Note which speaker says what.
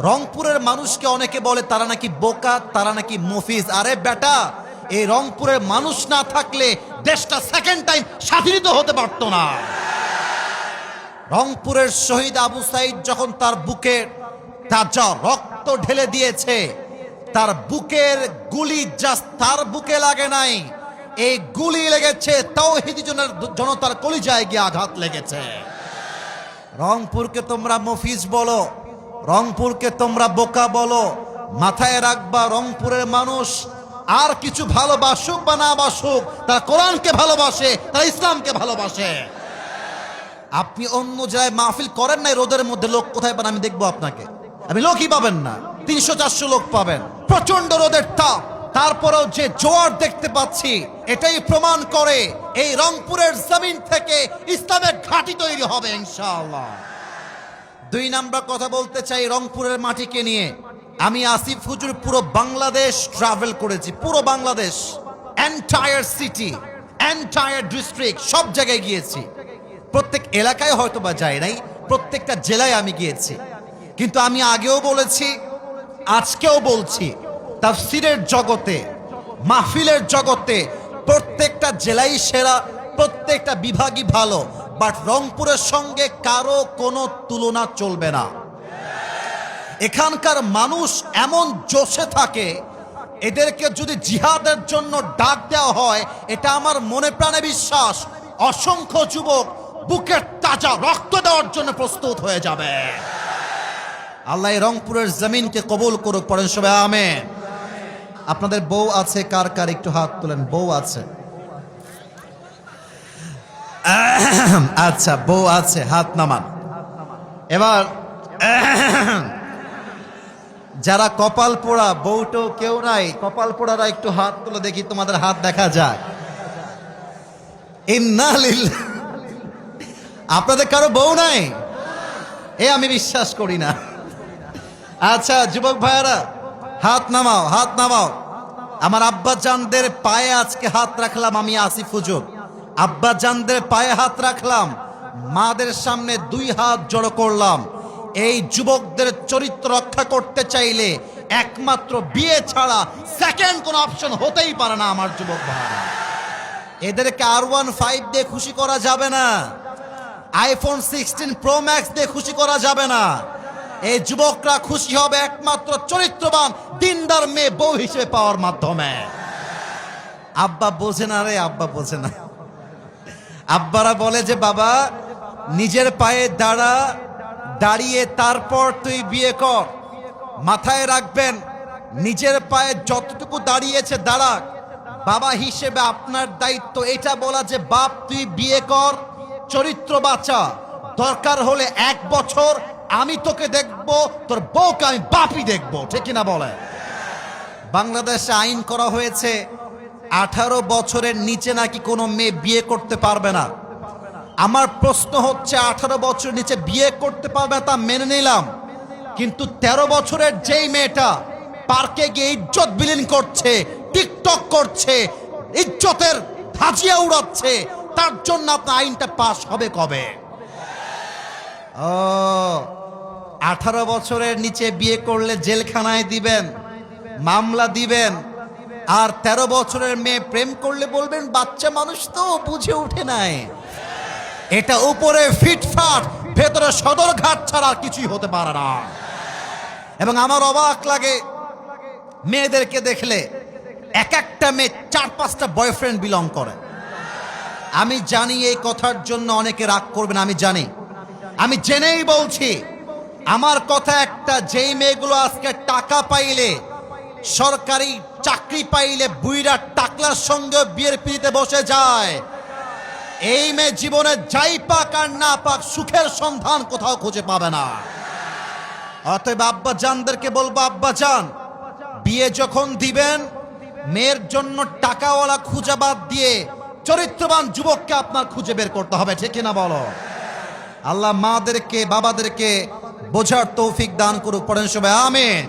Speaker 1: রংপুরের মানুষকে অনেকে বলে তারা নাকি বোকা, তারা নাকি মফিজ। আরে বেটা, এই রংপুরের মানুষ না থাকলে দেশটা সেকেন্ড টাইম স্বাধীনিত হতে পারতো না। রংপুরের শহীদ আবু সাইদ যখন তার বুকে তাজা রক্ত ঢেলে দিয়েছে, তার বুকের গুলি জাস্ট তার বুকে লাগে নাই, এই গুলি লেগেছে তাওহীদি জনতার কলিজায় গিয়ে আঘাত লেগেছে। রংপুরকে তোমরা মফিজ বলো, রংপুরকে তোমরা বোকা বলো, মাথায় রাখবা রংপুরের মানুষ আর কিছু ভালোবাসুক বা না বাসুক, তারা কোরআনকে ভালোবাসে, তারা ইসলামকে ভালোবাসে। আপনি অন্য জায়গায় মাহফিল করেন নাই, রোদের মধ্যে লোক কোথায় পান আমি দেখবো আপনাকে? আপনি লোকই পাবেন না, 300-400 লোক পাবেন, প্রচন্ড রোদের তাপ। তারপরেও যে জোয়ার দেখতে পাচ্ছি, এটাই প্রমাণ করে এই রংপুরের জমিন থেকে ইসলামের ঘাঁটি তৈরি হবে ইনশাআল্লাহ। 2 নাম্বার কথা বলতে চাই রংপুরের মাটিকে নিয়ে। আমি আসিফ হুজুর পুরো বাংলাদেশ ট্রাভেল করেছি, পুরো Bangladesh, entire city, entire district, সব জায়গায় গিয়েছি। প্রত্যেক এলাকায় হয়তো বা যাই নাই, প্রত্যেকটা জেলায় আমি গিয়েছি। কিন্তু আমি আগেও বলেছি, আজকেও বলছি, তাফসীরের জগতে, মাহফিলের জগতে প্রত্যেকটা জেলাই সেরা, প্রত্যেকটা বিভাগই ভালো, বাট রংপুরের সঙ্গে কারো কোনো তুলনা চলবে না। এখানকার মানুষ এমন জোশে থাকে, এদেরকে যদি জিহাদের জন্য ডাক দেওয়া হয়, এটা আমার মনে প্রাণে বিশ্বাস, অসংখ্য যুবক বুকের তাজা রক্ত দেওয়ার জন্য প্রস্তুত হয়ে যাবে। আল্লাহ রংপুরের জমিনকে কবুল করুক, পড়েন সবাই আমিন। আপনাদের বউ আছে কার কার একটু হাত তোলেন, বউ আছে? আচ্ছা, বউ আছে, হাত নামান। এবার যারা কপাল পোড়া, বউটো কেউ নাই, কপাল পোড়ারা একটু হাত তুলে দেখি, তোমাদের হাত দেখা যায়। আপনাদের কারো বউ নাই? আমি বিশ্বাস করি না। আচ্ছা যুবক ভাইয়ারা, হাত নামাও, হাত নামাও। আমার আব্বা জানদের পায়ে আজকে হাত রাখলাম, আমি আসিফ হুজুর আব্বা জানদের পায়ে হাত রাখলাম, মাদের সামনে 2 হাত জড়ো করলাম। এই যুবকদের চরিত্র রক্ষা করতে চাইলে একমাত্র বিয়ে ছাড়া সেকেন্ড কোন অপশন হতেই পারে না আমার যুবক ভাইরা। এদেরকে R15 দিয়ে খুশি করা যাবে না, iPhone 16 Pro Max দিয়ে খুশি করা যাবে না। এই যুবকরা খুশি হবে একমাত্র চরিত্রবান দিনদার মেয়ে বউ হিসেবে পাওয়ার মাধ্যমে। আব্বা বোঝে না রে, আব্বা বোঝে না। আব্বারা বলে যে বাবা নিজের পায়ে দাঁড়া, দাঁড়িয়ে তারপর তুই বিয়ে কর। মাথায় রাখবেন, নিজের পায়ে যতটুকু দাঁড়িয়েছে দাঁড়াক। বাবা হিসেবে আপনার দায়িত্ব এটা বলা যে বাপ তুই বিয়ে কর, চরিত্র বাঁচা, দরকার হলে 1 বছর আমি তোকে দেখব, তোর বউকে আমি বাপই দেখব, ঠিক কিনা বলে? বাংলাদেশে আইন করা হয়েছে 18 বছরের নিচে নাকি কোনো মেয়ে বিয়ে করতে পারবে না। আমার প্রশ্ন হচ্ছে, 18 বছরের নিচে বিয়ে করতে পারবে না তা মেনে নিলাম, কিন্তু 13 বছরের যেই মেয়েটা পার্কে গিয়ে ইজ্জত বিলীন করছে, টিকটক করছে, ইজ্জতের ধাজিয়া উড়াচ্ছে, তার জন্য আপনার আইনটা পাস হবে কবে? 18 বছরের নিচে বিয়ে করলে জেলখানায় দিবেন, মামলা দিবেন। আর 13 বছরের মেয়ে প্রেম করলে বলবেন বাচ্চা মানুষ তো বুঝে উঠে নাই। এটা উপরে ফিটফাট, ভেতরে সদরঘাট ছাড়া কিছুই হতে পারে না। এবং আমার অবাক লাগে মেয়েদেরকে দেখলে, এক একটা মেয়ে 4-5টা বয়ফ্রেন্ড বিলং করে। আমি জানি এই কথার জন্য অনেকে রাগ করবেন, আমি জানি, আমি জেনেই বলছি। আমার কথা একটা, যেই মেয়েগুলো আজকে টাকা পাইলে, সরকারি চাকরি পাইলে বুইরা টাকলার সঙ্গে বিয়ের পিড়িতে বসে যায়, এই মেয়ে জীবনে যাই পাক আর না পাক সুখের সন্ধান কোথাও খুঁজে পাবে না। অতএব আব্বা জানদেরকে বলবো, আব্বা জান বিয়ে যখন দিবেন, মেয়ের জন্য টাকাওয়ালা খুঁজে বাদ দিয়ে চরিত্রবান যুবককে আপনার খুঁজে বের করতে হবে, ঠিক কিনা বলো? আল্লাহ মাদেরকে, বাবাদেরকে বোঝার তৌফিক দান করুক, পড়েন সবাই আমিন।